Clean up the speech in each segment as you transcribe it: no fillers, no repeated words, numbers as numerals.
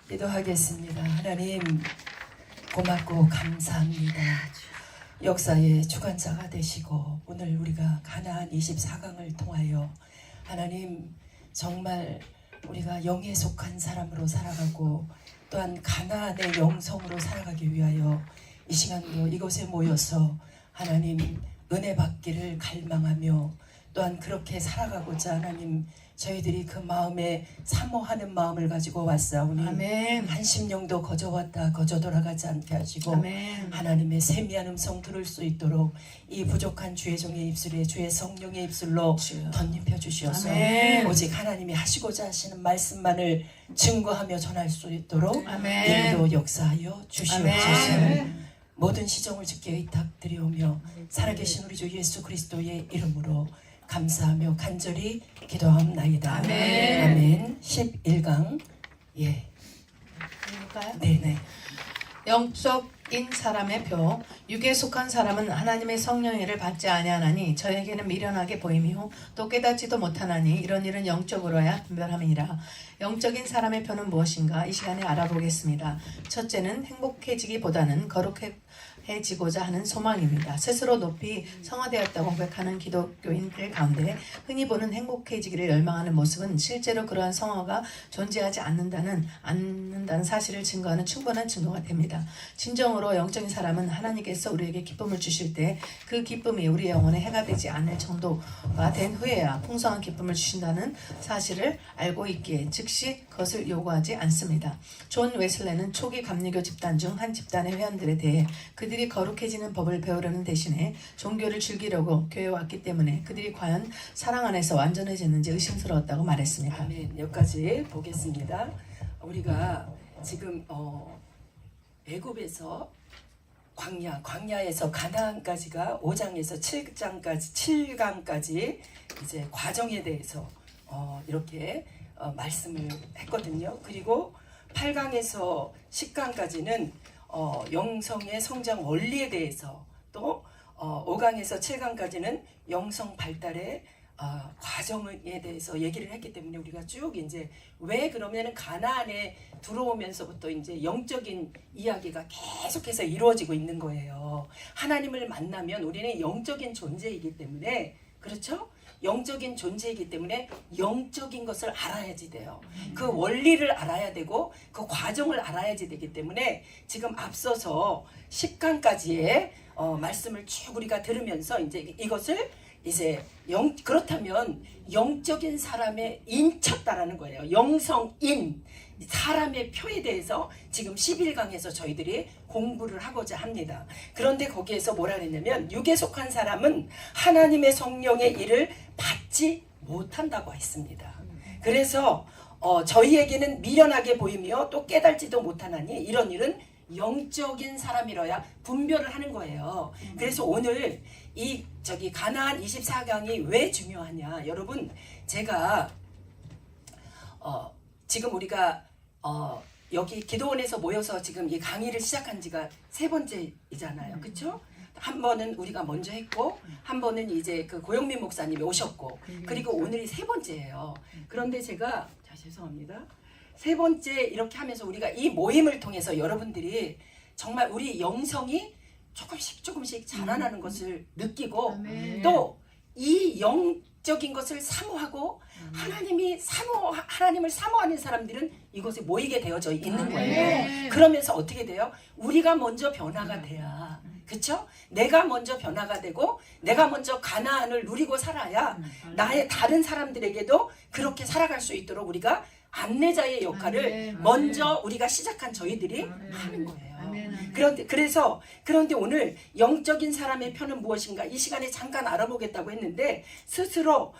기도하겠습니다. 하나님 고맙고 감사합니다. 역사의 주관자가 되시고 오늘 우리가 가나안 24강을 통하여 하나님 정말 우리가 영에 속한 사람으로 살아가고 또한 가나안의 영성으로 살아가기 위하여 이 시간도 이곳에 모여서 하나님 은혜 받기를 갈망하며 또한 그렇게 살아가고자 하나님 저희들이 그 마음에 사모하는 마음을 가지고 왔사오니 아멘. 한심령도 거저왔다 거저 돌아가지 않게 하시고 아멘. 하나님의 세미한 음성 들을 수 있도록 이 부족한 주의 종의 입술에 주의 성령의 입술로 주여. 덧입혀 주시옵소서. 아멘. 오직 하나님이 하시고자 하시는 말씀만을 증거하며 전할 수 있도록 아멘. 인도 역사하여 주시옵소서. 아멘. 모든 시정을 주께 의탁드리오며 살아계신 우리 주 예수 그리스도의 이름으로 감사하며 간절히 기도하옵나이다. 아멘. 아멘. 11강. 예. 읽을까요? 네네. 영적인 사람의 표. 육에 속한 사람은 하나님의 성령의를 받지 아니하나니 저에게는 미련하게 보이며 또 깨닫지도 못하나니 이런 일은 영적으로야 분별함이니라. 영적인 사람의 표는 무엇인가? 이 시간에 알아보겠습니다. 첫째는 행복해지기보다는 거룩해지고자 하는 소망입니다. 스스로 높이 성화되었다고 고백하는 기독교인들 가운데 흔히 보는 행복해지기를 열망하는 모습은 실제로 그러한 성화가 존재하지 않는다는 사실을 증거하는 충분한 증거가 됩니다. 진정으로 영적인 사람은 하나님께서 우리에게 기쁨을 주실 때 그 기쁨이 우리 영혼에 해가 되지 않을 정도가 된 후에야 풍성한 기쁨을 주신다는 사실을 알고 있기에 즉시 그것을 요구하지 않습니다. 존 웨슬레는 초기 감리교 집단 중 한 집단의 회원들에 대해 그들이 거룩해지는 법을 배우려는 대신에 종교를 즐기려고 교회에 왔기 때문에 그들이 과연 사랑 안에서 완전해졌는지 의심스러웠다고 말했습니다. 아멘. 여기까지 보겠습니다. 우리가 지금 애굽에서 광야에서 가나안까지가 5장에서 7장까지 이제 과정에 대해서 이렇게 말씀을 했거든요. 그리고 8강에서 10강까지는 영성의 성장 원리에 대해서 또 5강에서 7강까지는 영성 발달의 과정에 대해서 얘기를 했기 때문에 우리가 쭉 이제 왜 그러면은 가나안에 들어오면서부터 이제 영적인 이야기가 계속해서 이루어지고 있는 거예요. 하나님을 만나면 우리는 영적인 존재이기 때문에 그렇죠? 영적인 존재이기 때문에 영적인 것을 알아야지 돼요. 그 원리를 알아야 되고 그 과정을 알아야지 되기 때문에 지금 앞서서 10강까지의 말씀을 쭉 우리가 들으면서 이제 이것을 이제 그렇다면 영적인 사람의 인쳤다라는 거예요. 영성인 사람의 표에 대해서 지금 11강에서 저희들이 공부를 하고자 합니다. 그런데 거기에서 뭐라 그랬냐면 육에 속한 사람은 하나님의 성령의 일을 받지 못한다고 했습니다. 그래서 저희에게는 미련하게 보이며 또 깨달지도 못하나니 이런 일은 영적인 사람이라야 분별을 하는 거예요. 그래서 오늘 가나안 24강이 왜 중요하냐? 여러분, 제가 지금 우리가 여기 기도원에서 모여서 지금 이 강의를 시작한 지가 3번째이잖아요. 그렇죠? 한 번은 우리가 먼저 했고 한 번은 이제 그 고영민 목사님이 오셨고 그리고 오늘이 3번째예요. 그런데 제가 죄송합니다. 3번째 이렇게 하면서 우리가 이 모임을 통해서 여러분들이 정말 우리 영성이 조금씩 자라나는 것을 느끼고 또 이 영적인 것을 사모하고 하나님을 사모하는 사람들은 이곳에 모이게 되어져 있는 거예요. 그러면서 어떻게 돼요? 우리가 먼저 변화가 돼야 그렇죠? 내가 먼저 변화가 되고 내가 먼저 가나안을 누리고 살아야 나의 다른 사람들에게도 그렇게 살아갈 수 있도록 우리가 안내자의 역할을 먼저 우리가 시작한 저희들이 하는 거예요. 그런데 오늘 영적인 사람의 표는 무엇인가 이 시간에 잠깐 알아보겠다고 했는데 스스로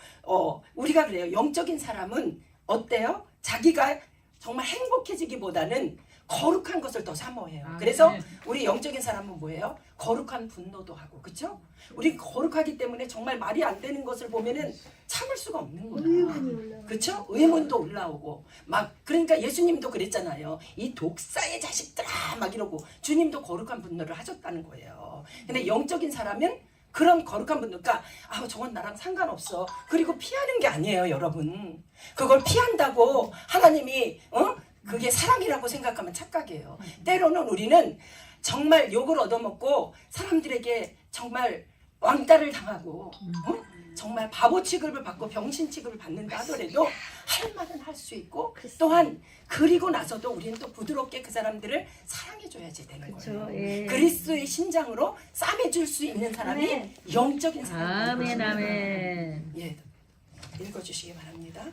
우리가 그래요. 영적인 사람은 어때요? 자기가 정말 행복해지기보다는 거룩한 것을 더 사모해요. 그래서 우리 영적인 사람은 뭐예요? 거룩한 분노도 하고, 그렇죠? 우리 거룩하기 때문에 정말 말이 안 되는 것을 보면은 참을 수가 없는 거야. 그렇죠? 의문도 올라오고 그러니까 예수님도 그랬잖아요. 이 독사의 자식들아 막 이러고 주님도 거룩한 분노를 하셨다는 거예요. 근데 영적인 사람은 그런 거룩한 분들, 그러니까 저건 나랑 상관없어. 그리고 피하는 게 아니에요, 여러분. 그걸 피한다고 하나님이 그게 사랑이라고 생각하면 착각이에요. 때로는 우리는 정말 욕을 얻어먹고 사람들에게 정말 왕따를 당하고 정말 바보 취급을 받고 병신 취급을 받는다 하더라도 할 말은 할 수 있고 또한 그리고 나서도 우리는 또 부드럽게 그 사람들을 사랑해줘야지 되는 거예요. 예. 그리스도의 신장으로 싸매줄 수 있는 사람이 아멘. 영적인 사람입니다. 아멘 아멘. 예, 읽어주시기 바랍니다.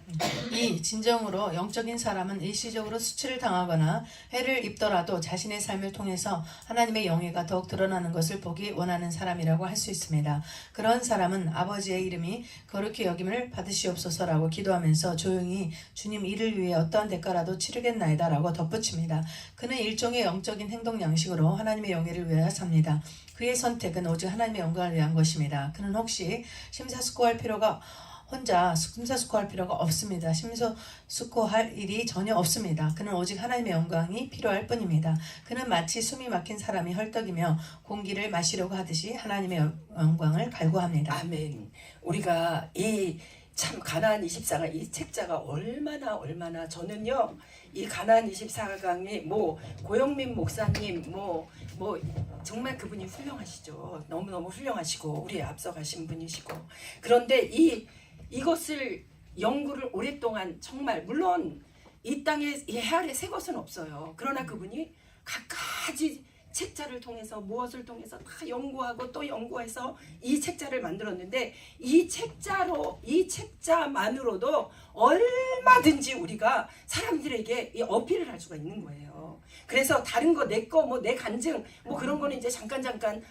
이 진정으로 영적인 사람은 일시적으로 수치를 당하거나 해를 입더라도 자신의 삶을 통해서 하나님의 영예가 더욱 드러나는 것을 보기 원하는 사람이라고 할 수 있습니다. 그런 사람은 아버지의 이름이 거룩히 여김을 받으시옵소서라고 기도하면서 조용히 주님 이를 위해 어떠한 대가라도 치르겠나이다 라고 덧붙입니다. 그는 일종의 영적인 행동 양식으로 하나님의 영예를 위하여 삽니다. 그의 선택은 오직 하나님의 영광을 위한 것입니다. 그는 혹시 심사숙고할 필요가 혼자 심사숙고할 필요가 없습니다. 심사숙고할 일이 전혀 없습니다. 그는 오직 하나님의 영광이 필요할 뿐입니다. 그는 마치 숨이 막힌 사람이 헐떡이며 공기를 마시려고 하듯이 하나님의 영광을 갈구합니다. 아멘. 우리가 이 참 가나안 24강 이 책자가 얼마나 저는요 이 가나안 24강이 뭐 고영민 목사님 뭐 정말 그분이 훌륭하시죠. 너무너무 훌륭하시고 우리 앞서가신 분이시고 그런데 이것을 연구를 오랫동안 정말 물론 이 땅에 이 해아래 새 것은 없어요. 그러나 그분이 갖가지 책자를 통해서 무엇을 통해서 다 연구하고 또 연구해서 이 책자를 만들었는데 이 책자만으로도 얼마든지 우리가 사람들에게 이 어필을 할 수가 있는 거예요. 그래서 다른 거 내 거 뭐 내 간증 뭐 그런 거는 이제 잠깐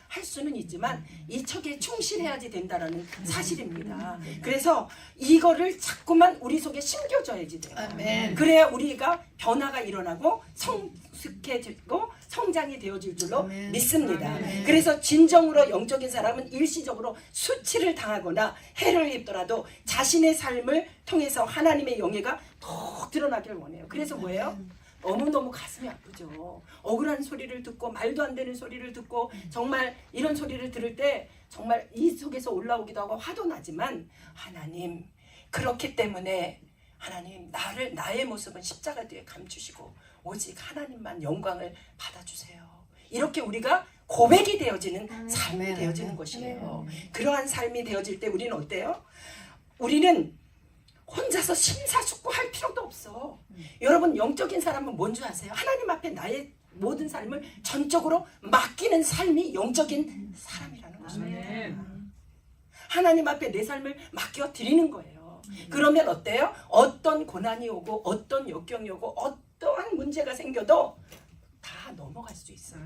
할 수는 있지만 이 척에 충실해야지 된다라는 사실입니다. 그래서 이거를 자꾸만 우리 속에 심겨줘야지 돼요. 아멘. 그래야 우리가 변화가 일어나고 성숙해지고 성장이 되어질 줄로 아멘. 믿습니다. 아멘. 그래서 진정으로 영적인 사람은 일시적으로 수치를 당하거나 해를 입더라도 자신의 삶을 통해서 하나님의 영예가 더 드러나기를 원해요. 그래서 뭐예요? 너무너무 가슴이 아프죠. 억울한 소리를 듣고 말도 안 되는 소리를 듣고 정말 이런 소리를 들을 때 정말 이 속에서 올라오기도 하고 화도 나지만 하나님 그렇기 때문에 하나님 나의 모습은 십자가 뒤에 감추시고 오직 하나님만 영광을 받아주세요. 이렇게 우리가 고백이 되어지는 삶이 아멘, 되어지는 아멘. 것이에요. 그러한 삶이 되어질 때 우리는 어때요? 우리는 혼자서 심사숙고할 필요도 없어. 여러분 영적인 사람은 뭔 줄 아세요? 하나님 앞에 나의 모든 삶을 전적으로 맡기는 삶이 영적인 사람이라는 것입니다. 하나님 앞에 내 삶을 맡겨 드리는 거예요. 그러면 어때요? 어떤 고난이 오고 어떤 역경이 오고 어떠한 문제가 생겨도 다 넘어갈 수 있어요.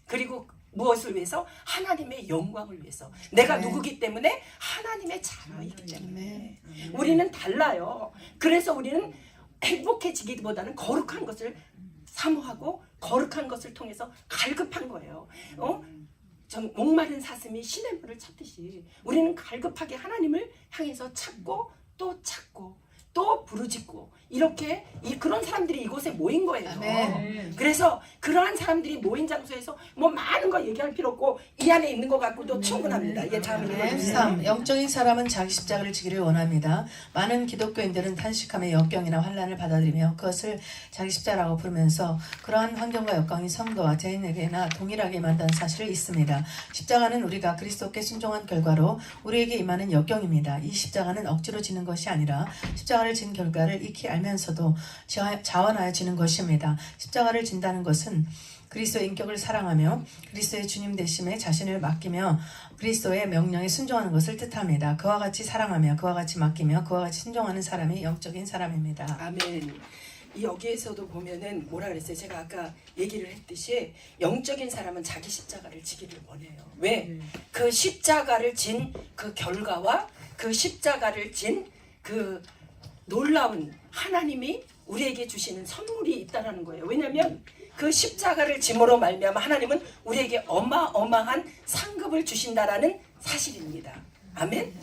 그리고 무엇을 위해서? 하나님의 영광을 위해서. 내가 아멘. 누구기 때문에? 하나님의 자녀이기 때문에. 아멘. 우리는 달라요. 그래서 우리는 행복해지기보다는 거룩한 것을 사모하고 거룩한 것을 통해서 갈급한 거예요. 목마른 사슴이 시냇물을 찾듯이 우리는 갈급하게 하나님을 향해서 찾고 또 찾고 또 부르짖고 이렇게 그런 사람들이 이곳에 모인 거예요. 아멘. 그래서 그러한 사람들이 모인 장소에서 뭐 많은 거 얘기할 필요 없고 이 안에 있는 것 갖고도 충분합니다. 예, 다음 읽어주세요. 3. 영적인 사람은 자기 십자가를 지기를 원합니다. 많은 기독교인들은 탄식함의 역경이나 환난을 받아들이며 그것을 자기 십자가라고 부르면서 그러한 환경과 역경이 성도와 죄인에게나 동일하게 임한다는 사실을 잊습니다. 십자가는 우리가 그리스도께 순종한 결과로 우리에게 임하는 역경입니다. 이 십자가는 억지로 지는 것이 아니라 십자가를 진 결과를 익히 알면서도 자원하여 지는 것입니다. 십자가를 진다는 것은 그리스도의 인격을 사랑하며 그리스도의 주님 되심에 자신을 맡기며 그리스도의 명령에 순종하는 것을 뜻합니다. 그와 같이 사랑하며 그와 같이 맡기며 그와 같이 순종하는 사람이 영적인 사람입니다. 아멘. 여기에서도 보면은 뭐라 그랬어요? 제가 아까 얘기를 했듯이 영적인 사람은 자기 십자가를 지기를 원해요. 왜? 그 십자가를 진 그 결과와 그 십자가를 진 그 놀라운 하나님이 우리에게 주시는 선물이 있다라는 거예요. 왜냐하면 그 십자가를 짐으로 말미암아 하나님은 우리에게 어마어마한 상급을 주신다라는 사실입니다. 아멘?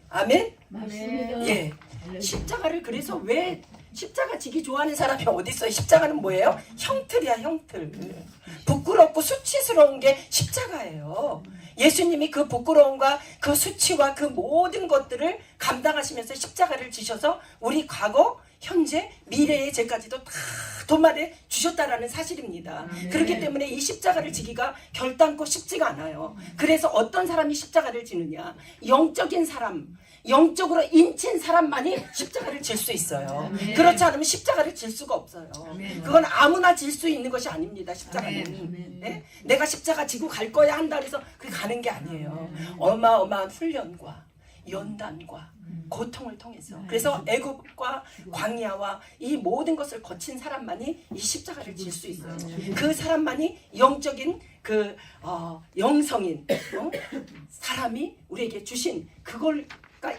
아멘? 맞습니다. 예. 십자가를 그래서 왜 십자가 지기 좋아하는 사람이 어디 있어요? 십자가는 뭐예요? 형틀이야, 형틀. 부끄럽고 수치스러운 게 십자가예요. 예수님이 그 부끄러움과 그 수치와 그 모든 것들을 감당하시면서 십자가를 지셔서 우리 과거, 현재, 미래의 죄까지도 다 돈마다 주셨다라는 사실입니다. 그렇기 때문에 이 십자가를 지기가 결단코 쉽지가 않아요. 그래서 어떤 사람이 십자가를 지느냐, 영적인 사람, 영적으로 인친 사람만이 십자가를 질 수 있어요. 그렇지 않으면 십자가를 질 수가 없어요. 그건 아무나 질 수 있는 것이 아닙니다. 십자가는. 네? 내가 십자가 지고 갈 거야 한다 해서 그게 가는 게 아니에요. 어마어마한 훈련과 연단과 고통을 통해서, 그래서 애굽과 광야와 이 모든 것을 거친 사람만이 이 십자가를 질 수 있어요. 그 사람만이 영적인 그 영성인 사람이 우리에게 주신 그걸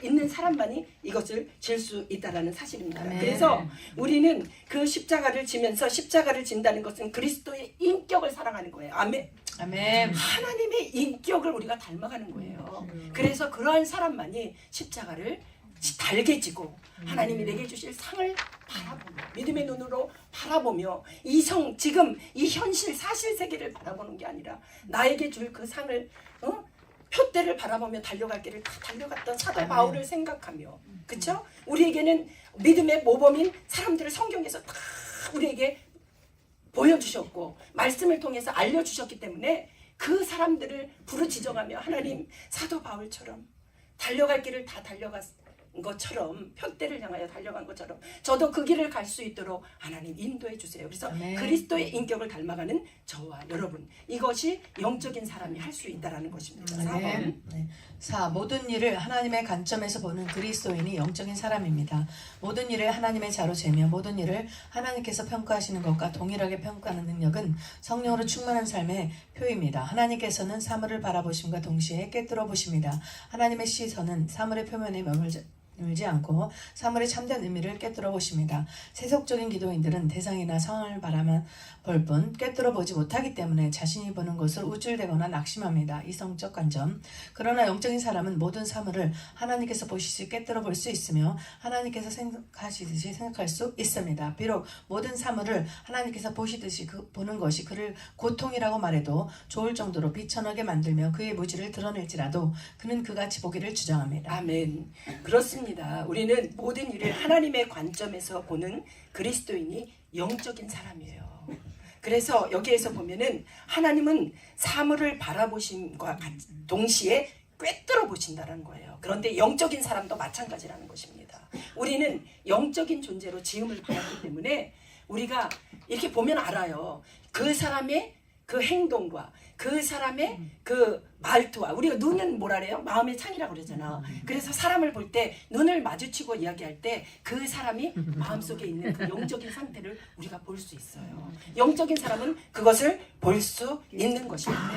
있는 사람만이 이것을 질 수 있다라는 사실입니다. 그래서 우리는 그 십자가를 지면서, 십자가를 진다는 것은 그리스도의 인격을 사랑하는 거예요. 아멘. 아멘. 하나님의 인격을 우리가 닮아가는 거예요. 그래서 그러한 사람만이 십자가를 달게 지고 하나님이 내게 주실 상을 바라보며, 믿음의 눈으로 바라보며, 지금 이 현실 사실 세계를 바라보는 게 아니라 나에게 줄 그 상을 표대를 바라보며 달려갈 길을 다 달려갔던 사도 바울을 생각하며, 그렇죠? 우리에게는 믿음의 모범인 사람들을 성경에서 다 우리에게 보여주셨고 말씀을 통해서 알려주셨기 때문에 그 사람들을 부르짖어가며 하나님, 사도 바울처럼 달려갈 길을 다 달려간 것처럼, 표대를 향하여 달려간 것처럼 저도 그 길을 갈 수 있도록 하나님 인도해 주세요. 그래서 그리스도의 인격을 닮아가는 저와 여러분, 이것이 영적인 사람이 할 수 있다라는 것입니다. 4번. 4. 모든 일을 하나님의 관점에서 보는 그리스도인이 영적인 사람입니다. 모든 일을 하나님의 자로 재며 모든 일을 하나님께서 평가하시는 것과 동일하게 평가하는 능력은 성령으로 충만한 삶의 표입니다. 하나님께서는 사물을 바라보심과 동시에 꿰뚫어 보십니다. 하나님의 시선은 사물의 표면에 머물지 않고 사물의 참된 의미를 꿰뚫어 보십니다. 세속적인 기도인들은 대상이나 상황을 바라만 볼 뿐 꿰뚫어 보지 못하기 때문에 자신이 보는 것을 우쭐대거나 낙심합니다. 이성적 관점. 그러나 영적인 사람은 모든 사물을 하나님께서 보시듯이 꿰뚫어 볼 수 있으며 하나님께서 생각하시듯이 생각할 수 있습니다. 비록 모든 사물을 하나님께서 보시듯이 보는 것이 그를 고통이라고 말해도 좋을 정도로 비천하게 만들며 그의 무지를 드러낼지라도 그는 그같이 보기를 주장합니다. 아멘. 그렇습니다. 우리는 모든 일을 하나님의 관점에서 보는 그리스도인이 영적인 사람이에요. 그래서 여기에서 보면은 하나님은 사물을 바라보심과 동시에 꿰뚫어 보신다는 거예요. 그런데 영적인 사람도 마찬가지라는 것입니다. 우리는 영적인 존재로 지음을 받았기 때문에 우리가 이렇게 보면 알아요. 그 사람의 그 행동과 그 사람의 그 말투와, 우리가 눈은 뭐라 그래요? 마음의 창이라고 그러잖아. 그래서 사람을 볼 때 눈을 마주치고 이야기할 때 그 사람이 마음속에 있는 그 영적인 상태를 우리가 볼 수 있어요. 영적인 사람은 그것을 볼 수 있는 것입니다.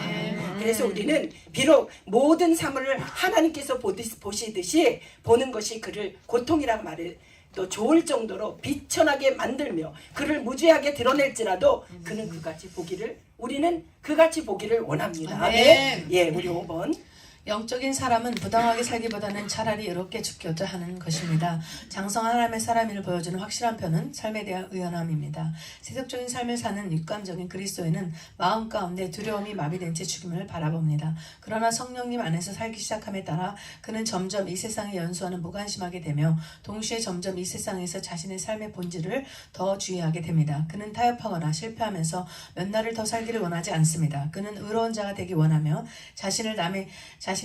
그래서 우리는 비록 모든 사물을 하나님께서 보시듯이 보는 것이 그를 고통이라고 말해 또 좋을 정도로 비천하게 만들며 그를 무죄하게 드러낼지라도 그는 그같이 보기를, 우리는 그같이 보기를 원합니다. 아멘. 예, 우리 5번. 영적인 사람은 부당하게 살기보다는 차라리 의롭게 죽고자 하는 것입니다. 장성한 하나님의 사람임을 보여주는 확실한 표는 삶에 대한 의연함입니다. 세속적인 삶을 사는 육감적인 그리스도인은 마음 가운데 두려움이 마비된 채 죽임을 바라봅니다. 그러나 성령님 안에서 살기 시작함에 따라 그는 점점 이 세상에 연수하는 무관심하게 되며 동시에 점점 이 세상에서 자신의 삶의 본질을 더 주의하게 됩니다. 그는 타협하거나 실패하면서 몇 날을 더 살기를 원하지 않습니다. 그는 의로운 자가 되기 원하며 자신의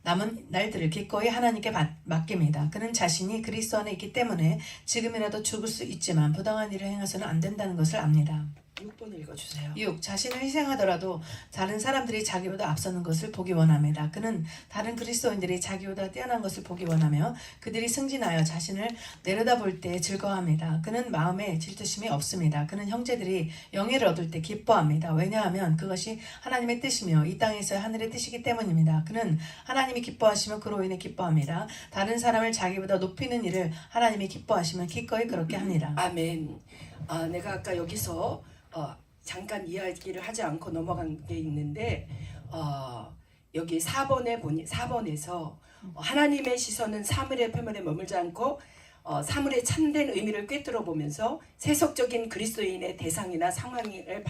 남은 날들을 기꺼이 하나님께 맡깁니다. 그는 자신이 그리스도 안에 있기 때문에 지금이라도 죽을 수 있지만 부당한 일을 행해서는 안 된다는 것을 압니다. 6번 읽어주세요. 6. 자신을 희생하더라도 다른 사람들이 자기보다 앞서는 것을 보기 원합니다. 그는 다른 그리스도인들이 자기보다 뛰어난 것을 보기 원하며 그들이 승진하여 자신을 내려다볼 때 즐거워합니다. 그는 마음에 질투심이 없습니다. 그는 형제들이 영예를 얻을 때 기뻐합니다. 왜냐하면 그것이 하나님의 뜻이며 이 땅에서의 하늘의 뜻이기 때문입니다. 그는 하나님이 기뻐하시며 그로 인해 기뻐합니다. 다른 사람을 자기보다 높이는 일을 하나님이 기뻐하시면 기꺼이 그렇게 합니다. 아멘. 내가 아까 여기서 잠깐 이야기를 하지 않고 넘어간 게 있는데 여기 4번에서 하나님의 시선은 사물의 표면에 머물지 않고 사물의 참된 의미를 꿰뚫어 보면서 세속적인 그리스도인의 대상이나 상황을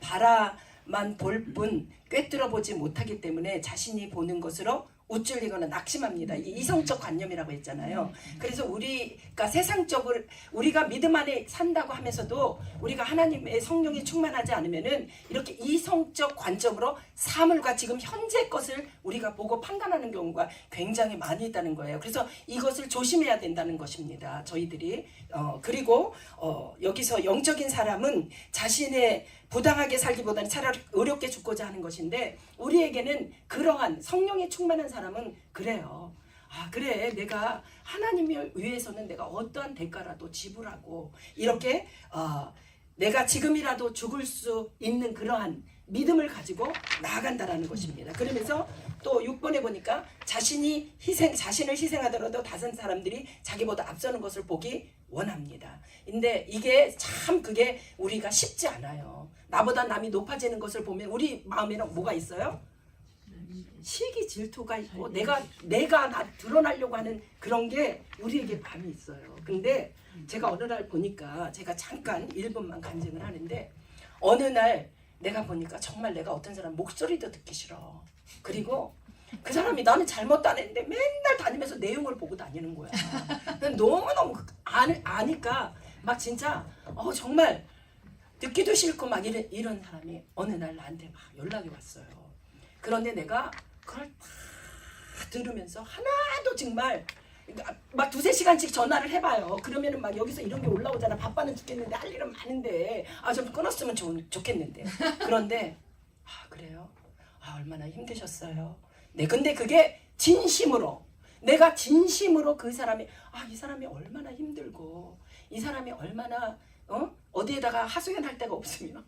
바라만 볼 뿐 꿰뚫어 보지 못하기 때문에 자신이 보는 것으로 우쭐리거나 낙심합니다. 이게 이성적 관념이라고 했잖아요. 그래서 우리가 세상적으로 우리가 믿음 안에 산다고 하면서도 우리가 하나님의 성령이 충만하지 않으면은 이렇게 이성적 관점으로 사물과 지금 현재 것을 우리가 보고 판단하는 경우가 굉장히 많이 있다는 거예요. 그래서 이것을 조심해야 된다는 것입니다. 저희들이 그리고 여기서 영적인 사람은 자신의 부당하게 살기보다는 차라리 의롭게 죽고자 하는 것인데 우리에게는 그러한 성령에 충만한 사람은 그래요. 아 그래 내가 하나님을 위해서는 내가 어떠한 대가라도 지불하고 이렇게 내가 지금이라도 죽을 수 있는 그러한 믿음을 가지고 나아간다라는 것입니다. 그러면서 또 6번에 보니까 자신을 희생하더라도 다른 사람들이 자기보다 앞서는 것을 보기 원합니다. 근데 이게 참 그게 우리가 쉽지 않아요. 나보다 남이 높아지는 것을 보면 우리 마음에는 뭐가 있어요? 시기 질투가 있고 내가 나 드러나려고 하는 그런 게 우리에게 많이 있어요. 근데 제가 어느 날 보니까 제가 잠깐 1분만 간증을 하는데 어느 날 내가 보니까 정말 내가 어떤 사람 목소리도 듣기 싫어. 그리고 그 사람이 나는 잘못도 안 했는데 맨날 다니면서 내용을 보고 다니는 거야. 너무너무 아니까 막 진짜 정말 듣기도 싫고 막 이런 사람이 어느 날 나한테 막 연락이 왔어요. 그런데 내가 그걸 다 들으면서 하나도 정말 막 2-3시간씩 전화를 해봐요. 그러면은 막 여기서 이런 게 올라오잖아. 바빠는 죽겠는데 할 일은 많은데 좀 끊었으면 좋겠는데. 그런데 그래요? 얼마나 힘드셨어요. 네, 근데 그게 진심으로 내가 진심으로 그 사람이 이 사람이 얼마나 힘들고 이 사람이 얼마나 어디에다가 하소연할 데가 없으면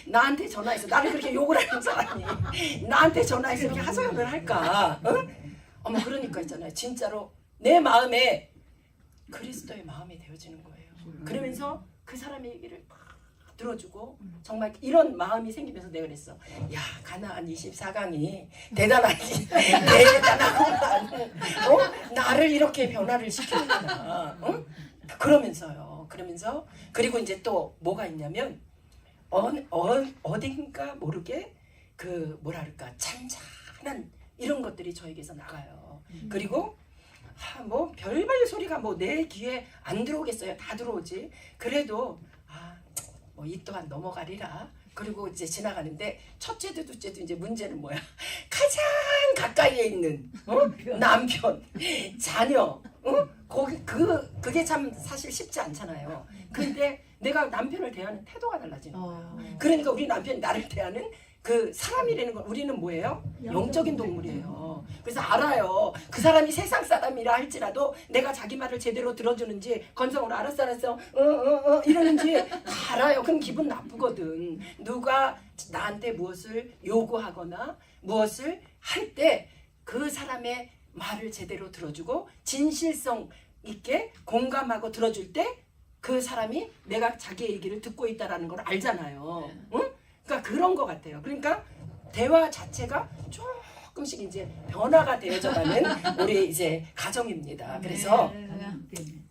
나한테 전화해서 나를 그렇게 욕을 하는 사람이 나한테 전화해서 이렇게 하소연을 할까? 어머 그러니까 있잖아요. 진짜로 내 마음에 그리스도의 마음이 되어지는 거예요. 그러면서 그 사람의 얘기를 막 들어주고 정말 이런 마음이 생기면서 내가 그랬어. 야 가나안 24강이 대단하구만. 나를 이렇게 변화를 시키는구나. 그러면서요. 그러면서 그리고 이제 또 뭐가 있냐면 어딘가 모르게 그 뭐랄까 잔잔한 이런 것들이 저에게서 나가요. 그리고 뭐 별별 소리가 뭐 내 귀에 안 들어오겠어요. 다 들어오지. 그래도 뭐 이 또한 넘어가리라. 그리고 이제 지나가는데 첫째도 둘째도 이제 문제는 뭐야? 가장 가까이에 있는 남편, 자녀, 그게 참 사실 쉽지 않잖아요. 근데 내가 남편을 대하는 태도가 달라지는 거야. 그러니까 우리 남편이 나를 대하는 그 사람이라는 건 우리는 뭐예요? 영적인 동물이에요. 그래서 알아요. 그 사람이 세상 사람이라 할지라도 내가 자기 말을 제대로 들어주는지 건성으로 알았어 이러는지 다 알아요. 그럼 기분 나쁘거든. 누가 나한테 무엇을 요구하거나 무엇을 할 때 그 사람의 말을 제대로 들어주고 진실성 있게 공감하고 들어줄 때 그 사람이 내가 자기의 얘기를 듣고 있다라는 걸 알잖아요. 응? 그러니까 그런 것 같아요. 그러니까 대화 자체가 조금씩 이제 변화가 되어져가는 우리 이제 가정입니다. 그래서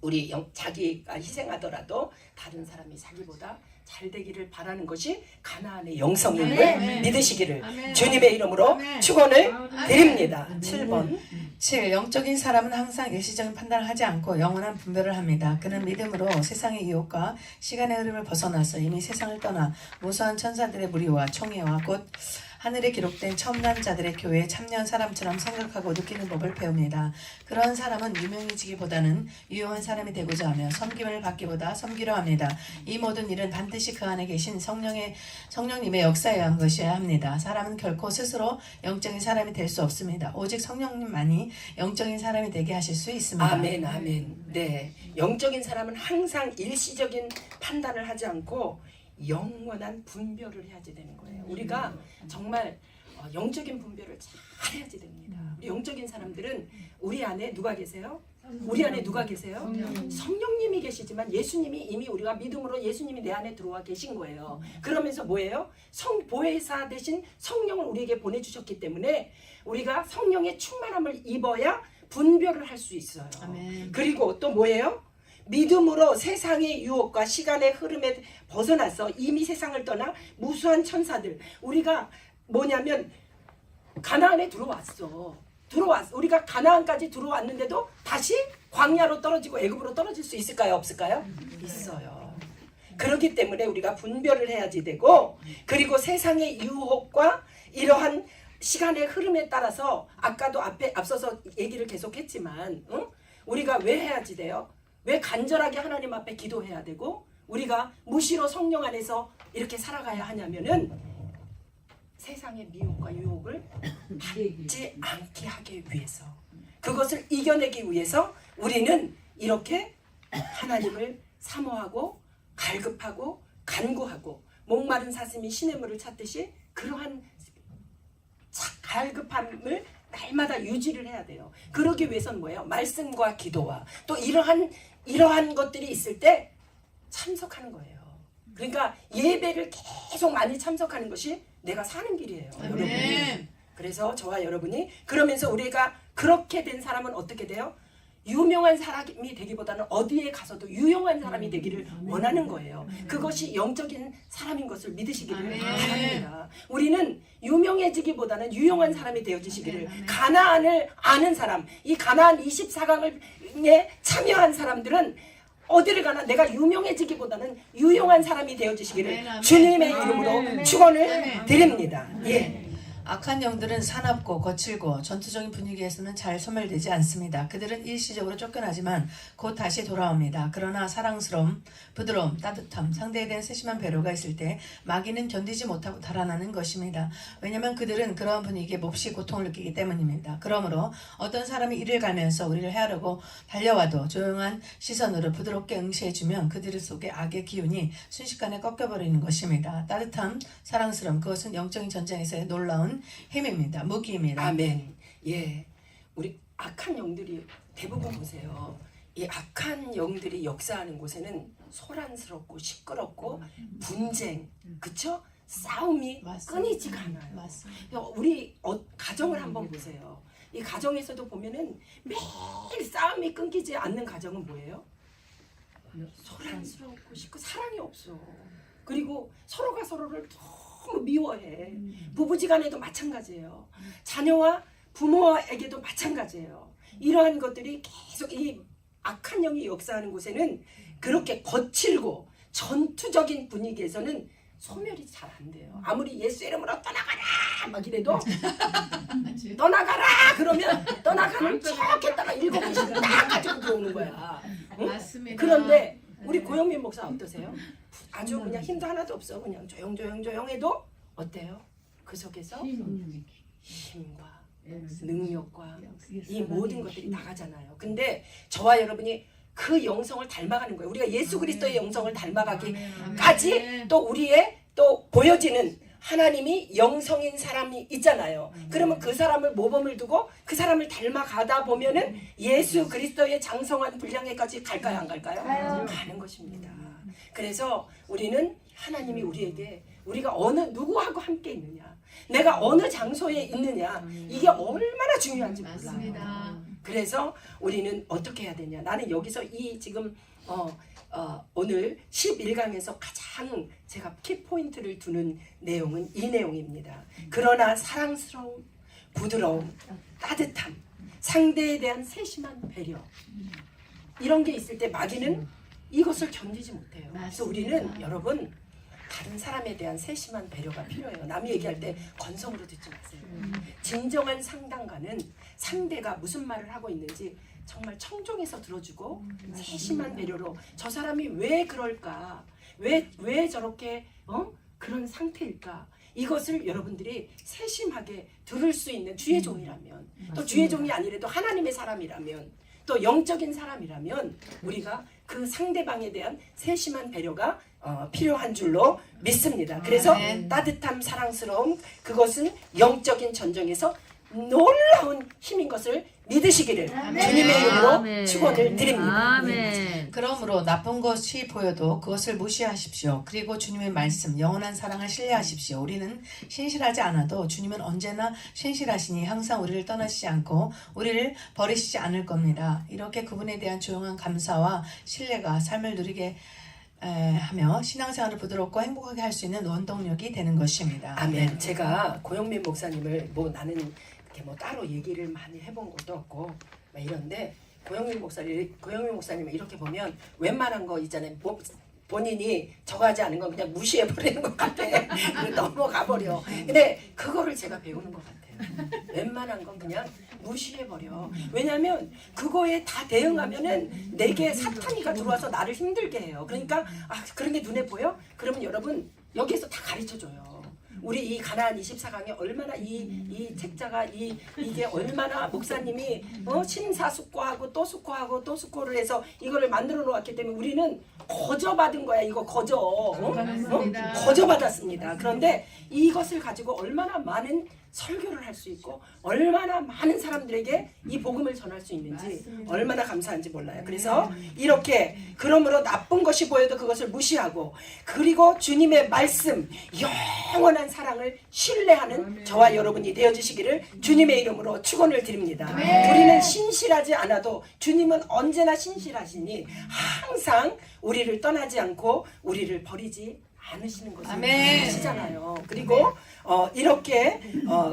우리 자기가 희생하더라도 다른 사람이 자기보다 잘 되기를 바라는 것이 가나안의 영성임을 믿으시기를 주님의 이름으로 축원을 드립니다. 7번 7. 영적인 사람은 항상 일시적인 판단을 하지 않고 영원한 분별을 합니다. 그는 믿음으로 세상의 유혹과 시간의 흐름을 벗어나서 이미 세상을 떠나 무수한 천사들의 무리와 총회와 곧 하늘에 기록된 첨단 자들의 교회에 참여한 사람처럼 생각하고 느끼는 법을 배웁니다. 그런 사람은 유명해지기보다는 유용한 사람이 되고자 하며 섬김을 받기보다 섬기려 합니다. 이 모든 일은 반드시 그 안에 계신 성령님의 역사에 의한 것이어야 합니다. 사람은 결코 스스로 영적인 사람이 될 수 없습니다. 오직 성령님만이 영적인 사람이 되게 하실 수 있습니다. 아멘 아멘. 네, 영적인 사람은 항상 일시적인 판단을 하지 않고 영원한 분별을 해야지 되는 거예요. 우리가 정말 영적인 분별을 잘 해야지 됩니다. 우리 영적인 사람들은 우리 안에 누가 계세요? 우리 안에 누가 계세요? 성령님이 계시지만 예수님이 이미 우리가 믿음으로 예수님이 내 안에 들어와 계신 거예요. 그러면서 뭐예요? 보혜사 대신 성령을 우리에게 보내주셨기 때문에 우리가 성령의 충만함을 입어야 분별을 할 수 있어요. 아멘. 그리고 또 뭐예요? 믿음으로 세상의 유혹과 시간의 흐름에 벗어나서 이미 세상을 떠나 무수한 천사들, 우리가 뭐냐면 가나안에 들어왔어. 우리가 가나안까지 들어왔는데도 다시 광야로 떨어지고 애굽으로 떨어질 수 있을까요? 없을까요? 있어요. 그렇기 때문에 우리가 분별을 해야지 되고, 그리고 세상의 유혹과 이러한 시간의 흐름에 따라서 아까도 앞서서 얘기를 계속했지만 우리가 왜 해야지 돼요? 왜 간절하게 하나님 앞에 기도해야 되고 우리가 무시로 성령 안에서 이렇게 살아가야 하냐면은 세상의 미혹과 유혹을 받지 않게 하기 위해서, 그것을 이겨내기 위해서 우리는 이렇게 하나님을 사모하고 갈급하고 간구하고 목마른 사슴이 시냇물을 찾듯이 그러한 갈급함을 날마다 유지를 해야 돼요. 그러기 위해서는 뭐예요? 말씀과 기도와 또 이러한 것들이 있을 때 참석하는 거예요. 그러니까 예배를 계속 많이 참석하는 것이 내가 사는 길이에요. 여러분. 그래서 저와 여러분이 그러면서 우리가 그렇게 된 사람은 어떻게 돼요? 유명한 사람이 되기보다는 어디에 가서도 유용한 사람이 되기를 원하는 거예요. 그것이 영적인 사람인 것을 믿으시기를 바랍니다. 우리는 유명해지기보다는 유용한 사람이 되어주시기를, 가나안을 아는 사람, 이 가나안 24강에 참여한 사람들은 어디를 가나 내가 유명해지기보다는 유용한 사람이 되어주시기를 주님의 이름으로 축원을 드립니다. 예. 악한 영들은 사납고 거칠고 전투적인 분위기에서는 잘 소멸되지 않습니다. 그들은 일시적으로 쫓겨나지만 곧 다시 돌아옵니다. 그러나 사랑스러움, 부드러움, 따뜻함, 상대에 대한 세심한 배려가 있을 때 마귀는 견디지 못하고 달아나는 것입니다. 왜냐하면 그들은 그러한 분위기에 몹시 고통을 느끼기 때문입니다. 그러므로 어떤 사람이 이를 가면서 우리를 해하려고 달려와도 조용한 시선으로 부드럽게 응시해주면 그들 속에 악의 기운이 순식간에 꺾여버리는 것입니다. 따뜻함, 사랑스러움, 그것은 영적인 전쟁에서의 놀라운 힘입니다. 무기입니다. 아멘. 예, 우리 악한 영들이 대부분 보세요. 이 악한 영들이 역사하는 곳에는 소란스럽고 시끄럽고 분쟁, 그쵸? 싸움이 맞습니다. 끊이지가 않아요. 맞습니다. 우리 가정을 한번 보세요. 이 가정에서도 보면은 매일 싸움이 끊기지 않는 가정은 뭐예요? 소란스럽고 사랑이 없어. 그리고 서로가 서로를 너무 미워해. 부부지간에도 마찬가지예요. 자녀와 부모에게도 마찬가지예요. 이러한 것들이 계속 이 악한 영이 역사하는 곳에는 그렇게 거칠고 전투적인 분위기에서는 소멸이 잘 안 돼요. 아무리 예수 이름으로 떠나가라 막 이래도 떠나가라 그러면 떠나가는 척 했다가 7개씩 딱 가지고 들어오는 거야. 응? 맞습니다. 그런데 우리 고영민 목사 어떠세요? 아주 그냥 힘도 하나도 없어. 그냥 조용조용조용해도 어때요? 그 속에서 힘과 능력과 이 모든 것들이 나가잖아요. 근데 저와 여러분이 그 영성을 닮아가는 거예요. 우리가 예수 그리스도의 영성을 닮아가기까지 또 우리의 또 보여지는 하나님이 영성인 사람이 있잖아요. 그러면 그 사람을 모범을 두고 그 사람을 닮아가다 보면은 예수 그리스도의 장성한 분량에까지 갈까요, 안 갈까요? 가는 것입니다. 그래서 우리는 하나님이 우리에게 우리가 누구하고 함께 있느냐, 내가 어느 장소에 있느냐, 이게 얼마나 중요한지 몰라요. 맞습니다. 그래서 우리는 어떻게 해야 되냐. 나는 여기서 이 지금 오늘 11강에서 가장 제가 키포인트를 두는 내용은 이 내용입니다. 그러나 사랑스러움, 부드러움, 따뜻함, 상대에 대한 세심한 배려, 이런 게 있을 때 마귀는 이것을 견디지 못해요. 그래서 우리는 여러분 다른 사람에 대한 세심한 배려가 필요해요. 남이 얘기할 때 건성으로 듣지 마세요. 진정한 상담가는 상대가 무슨 말을 하고 있는지 정말 청종해서 들어주고 세심한 배려로 저 사람이 왜 그럴까, 왜 저렇게 그런 상태일까, 이것을 여러분들이 세심하게 들을 수 있는 주의 종이라면, 또 주의 종이 아니라도 하나님의 사람이라면, 또 영적인 사람이라면 우리가 그 상대방에 대한 세심한 배려가 필요한 줄로 믿습니다. 그래서 따뜻함, 사랑스러움, 그것은 영적인 전쟁에서 놀라운 힘인 것을 믿으시기를 주님의 이름으로 축원을 드립니다. 아멘. 그러므로 나쁜 것이 보여도 그것을 무시하십시오. 그리고 주님의 말씀, 영원한 사랑을 신뢰하십시오. 우리는 신실하지 않아도 주님은 언제나 신실하시니 항상 우리를 떠나시지 않고 우리를 버리시지 않을 겁니다. 이렇게 그분에 대한 조용한 감사와 신뢰가 삶을 누리게 하며 신앙생활을 부드럽고 행복하게 할 수 있는 원동력이 되는 것입니다. 아멘. 제가 고영민 목사님을 나는 이렇게 뭐 따로 얘기를 많이 해본 것도 없고 막 이런데 고영민 목사님은 이렇게 보면 웬만한 거 있잖아요. 본인이 저거하지 않은 건 그냥 무시해 버리는 것 같아. 넘어가 버려. 근데 그거를 제가 배우는 것 같아요. 웬만한 건 그냥 무시해 버려. 왜냐하면 그거에 다 대응하면은 내게 사탄이가 들어와서 나를 힘들게 해요. 그러니까 그런 게 눈에 보여? 그러면 여러분 여기에서 다 가르쳐 줘요. 우리 이 가나안 24강에 얼마나 이 책자가 이게 얼마나 목사님이 심사숙고하고 또 숙고하고 또 숙고를 해서 이거를 만들어 놓았기 때문에 우리는 거저 받은 거야. 이거 거저 거저 받았습니다. 그런데 이것을 가지고 얼마나 많은 설교를 할 수 있고 얼마나 많은 사람들에게 이 복음을 전할 수 있는지 얼마나 감사한지 몰라요. 그래서 이렇게 그러므로 나쁜 것이 보여도 그것을 무시하고 그리고 주님의 말씀 영원한 사랑을 신뢰하는 저와 여러분이 되어주시기를 주님의 이름으로 축원을 드립니다. 우리는 신실하지 않아도 주님은 언제나 신실하시니 항상 우리를 떠나지 않고 우리를 버리지 않으시는 것을 아시잖아요. 그리고 이렇게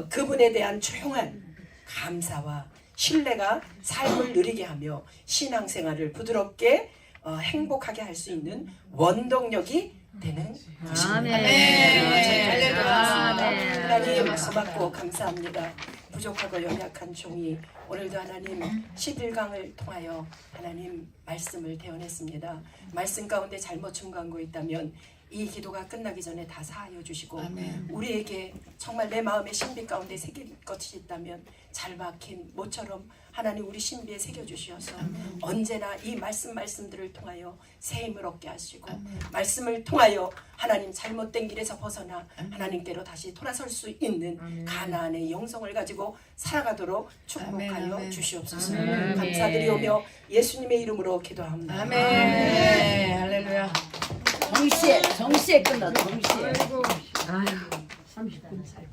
그분에 대한 조용한 감사와 신뢰가 삶을 누리게 하며 신앙생활을 부드럽게 행복하게 할 수 있는 원동력이 되는 것입니다. 아멘. 하나님 고맙고 감사합니다. 부족하고 연약한 종이 오늘도 하나님 11강을 통하여 하나님 말씀을 대언했습니다. 말씀 가운데 잘못 중간고 있다면 이 기도가 끝나기 전에 다 사하여 주시고 우리에게 정말 내 마음의 신비 가운데 새길 것이 있다면 잘 박힌 모처럼 하나님 우리 신비에 새겨주셔서 언제나 이 말씀들을 통하여 새 힘을 얻게 하시고 말씀을 통하여 하나님 잘못된 길에서 벗어나 하나님께로 다시 돌아설 수 있는 가나안의 영성을 가지고 살아가도록 축복하여 주시옵소서. 감사드리오며 예수님의 이름으로 기도합니다. 아멘. 할렐루야. 정시에 끝났다. 정시에. 아유. 30분 살.